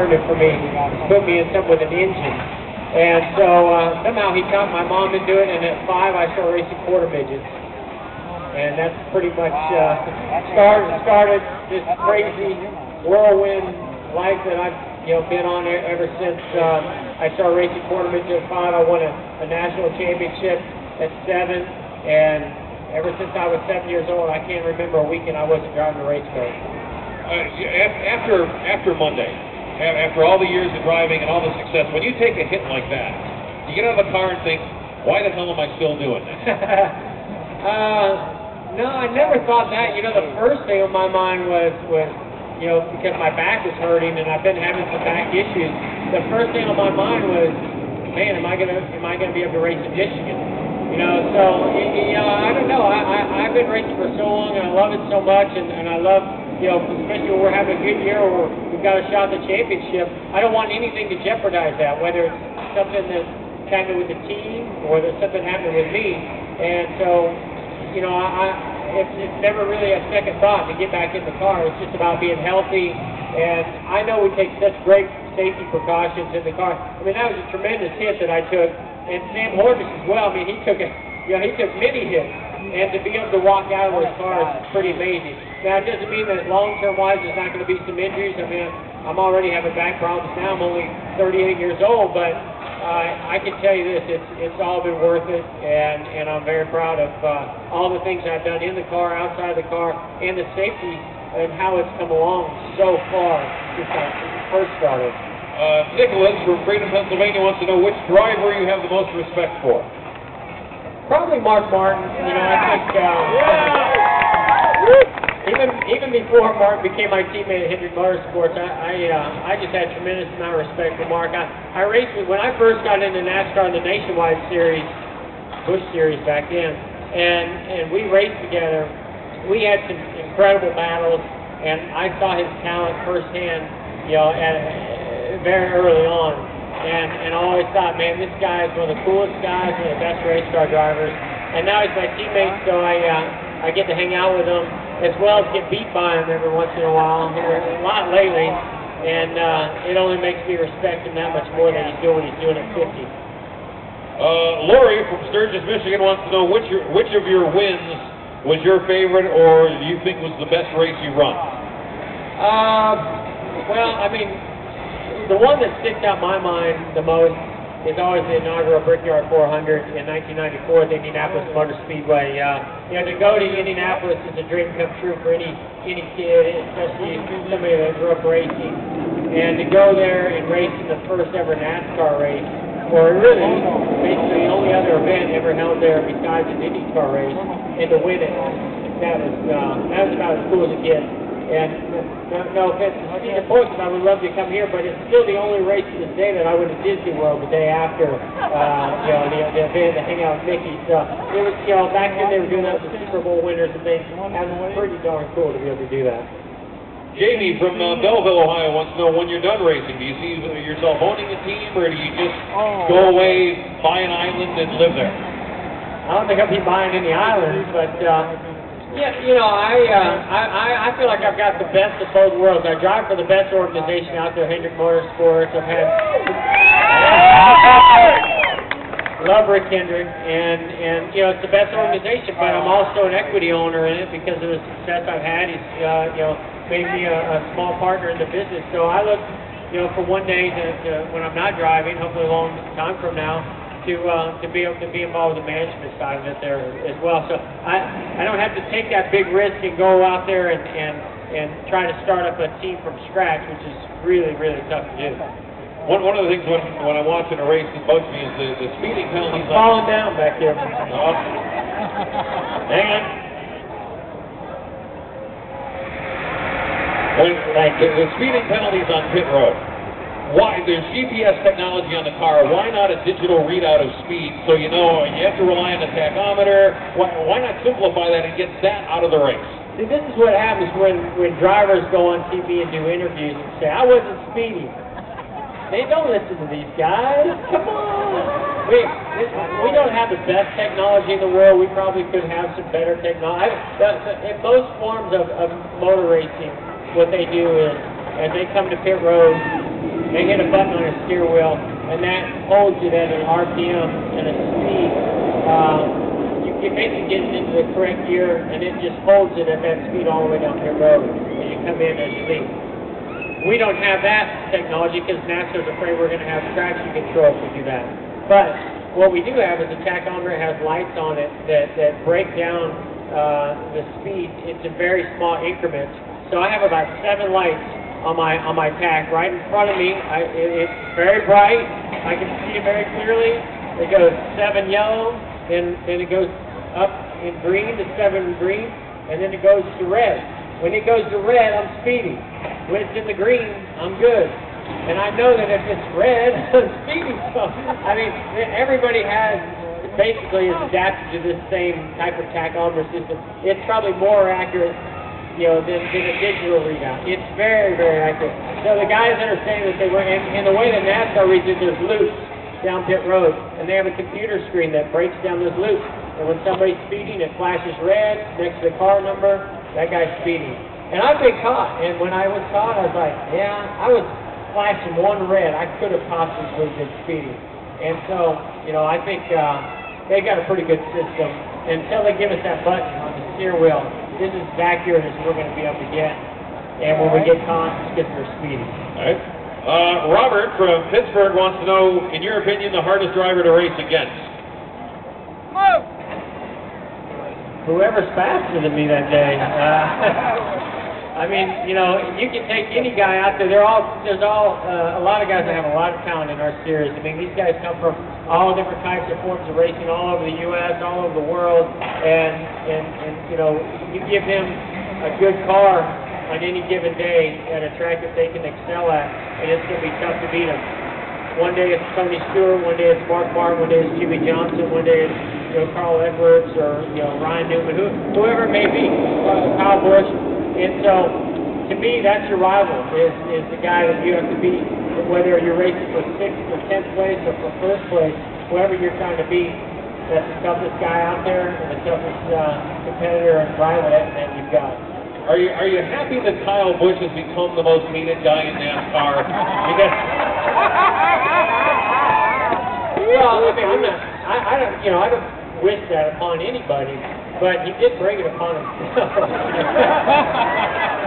ruined it for me. Put me in something with an engine. And so somehow he talked my mom into it, and at 5 I started racing quarter midgets. And that's pretty much started this crazy whirlwind life that I've been on ever since I started racing quarter midgets at 5. I won a national championship at 7, and ever since I was 7 years old, I can't remember a weekend I wasn't driving a race car. After Monday, after all the years of driving and all the success, when you take a hit like that, you get out of the car and think, why the hell am I still doing this? No, I never thought that. The first thing on my mind was because my back was hurting and I've been having some back issues. The first thing on my mind was, man, am I gonna be able to race in Michigan? So I don't know. I've been racing for so long and I love it so much, and I love, especially when we're having a good year or we've got a shot at the championship. I don't want anything to jeopardize that, whether it's something that's happened with the team or there's something happening with me. And so, it's never really a second thought to get back in the car. It's just about being healthy. And I know we take such great safety precautions in the car. I mean, that was a tremendous hit that I took. And Sam Horvitz as well. I mean, he took many hits. And to be able to walk out of those cars is pretty amazing. Now, it doesn't mean that long-term wise there's not going to be some injuries. I mean, I'm already having back problems now. I'm only 38 years old, but I can tell you this, it's all been worth it, and I'm very proud of all the things I've done in the car, outside the car, and the safety and how it's come along so far since I first started. Nicholas from Freedom, Pennsylvania wants to know which driver you have the most respect for. Probably Mark Martin. I think even before Mark became my teammate at Hendrick Motorsports, I just had a tremendous amount of respect for Mark. I raced when I first got into NASCAR in the Nationwide Series, Busch Series back then, and we raced together. We had some incredible battles, and I saw his talent firsthand, very early on. And I always thought, man, this guy is one of the coolest guys, one of the best race car drivers. And now he's my teammate, so I get to hang out with him, as well as get beat by him every once in a while, a lot lately. And it only makes me respect him that much more than he's doing at 50. Lori from Sturgis, Michigan wants to know which of your wins was your favorite, or do you think was the best race you run? Well, I mean, the one that sticks out in my mind the most is always the inaugural Brickyard 400 in 1994 at the Indianapolis Motor Speedway. To go to Indianapolis is a dream come true for any kid, especially somebody that grew up racing. And to go there and race in the first ever NASCAR race, or really basically the only other event ever held there besides an IndyCar race, and to win it, that was about as cool as it gets. And no offense to Cedar Point, I would love to come here, but it's still the only race to this day that I went to Disney World the day after, the event to hang out with Mickey. So it was, back then they were doing that with Super Bowl winners and things. That was pretty darn cool to be able to do that. Jamie from Belleville, Ohio wants to know, when you're done racing, do you see yourself owning a team, or do you just go away, buy an island, and live there? I don't think I'll be buying any islands, but I feel like I've got the best of both worlds. I drive for the best organization out there, Hendrick Motorsports. I've had love Rick Hendrick, and it's the best organization. But I'm also an equity owner in it because of the success I've had. He's made me a small partner in the business. So I look, for one day to when I'm not driving, hopefully a long time from now, to be able to be involved with the management side of it there as well. So I don't have to take that big risk and go out there and try to start up a team from scratch, which is really, really tough to do. One of the things when I'm watching a race that bugs me is the speeding penalties. I'm falling down back here. Hang on. The speeding penalties on pit road. Why? There's GPS technology on the car. Why not a digital readout of speed? So you have to rely on the tachometer. Why not simplify that and get that out of the race? See, this is what happens when drivers go on TV and do interviews and say, I wasn't speeding. They don't listen to these guys. Come on. We don't have the best technology in the world. We probably could have some better technology. In most forms of motor racing, what they do is, as they come to pit road, they hit a button on a steer wheel, and that holds it at an RPM and a speed. It basically gets into the correct gear, and it just holds it at that speed all the way down pit road as you come in as you leave. We don't have that technology because NASCAR's afraid we're going to have traction control if we do that. But what we do have is a tachometer. It has lights on it that break down the speed into very small increments. So I have about 7 lights on my tach right in front of me. It's very bright. I can see it very clearly. It goes 7 yellow, then it goes up in green to 7 green, and then it goes to red. When it goes to red, I'm speeding. When it's in the green, I'm good. And I know that if it's red, I'm speeding. So, I mean, everybody basically is adapted to this same type of tachometer system. It's probably more accurate, than a digital readout. It's very, very accurate. So the guys that are saying that they were, and the way that NASCAR reads it, there's loops down pit road, and they have a computer screen that breaks down those loops. And when somebody's speeding, it flashes red next to the car number. That guy's speeding. And I've been caught. And when I was caught, I was like, yeah, I was flashing one red. I could have possibly been speeding. And so, I think they got a pretty good system. Until they give us that button on the steer wheel, this is as accurate as we're going to be able to get. And when we get caught, it's because we're speeding. All right. Robert from Pittsburgh wants to know, in your opinion, the hardest driver to race against? Whoever's faster than me that day. I mean, you can take any guy out there. There's a lot of guys that have a lot of talent in our series. I mean, these guys come from all different types of forms of racing, all over the U.S., all over the world, and you give them a good car on any given day at a track that they can excel at, and it's going to be tough to beat them. One day it's Tony Stewart, one day it's Mark Martin, one day it's Jimmy Johnson, one day it's Carl Edwards or Ryan Newman, whoever it may be, Kyle Busch. And so, to me, that's your rival, is the guy that you have to beat, whether you're racing for 6th or 10th place or for 1st place, whoever you're trying to beat. That's the toughest guy out there and the toughest competitor and rival that you've got. Are you happy that Kyle Busch has become the most hated guy in NASCAR? Because well, I mean, I don't wish that upon anybody, but he did bring it upon himself.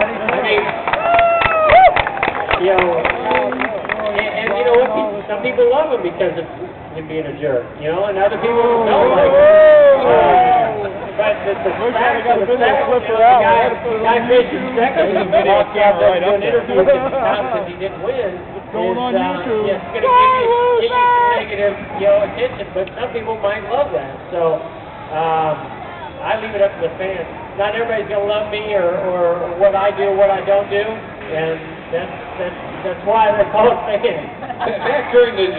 I mean, and you know what? Some people love him because of him being a jerk, and other people don't like him. But the fact of the guy facing second, walked out there to an interview because he didn't win. Going on YouTube. It's going to give you some negative, attention, but some people might love that. So I leave it up to the fans. Not everybody's going to love me or what I do or what I don't do, and that's why they're called fans. Back during the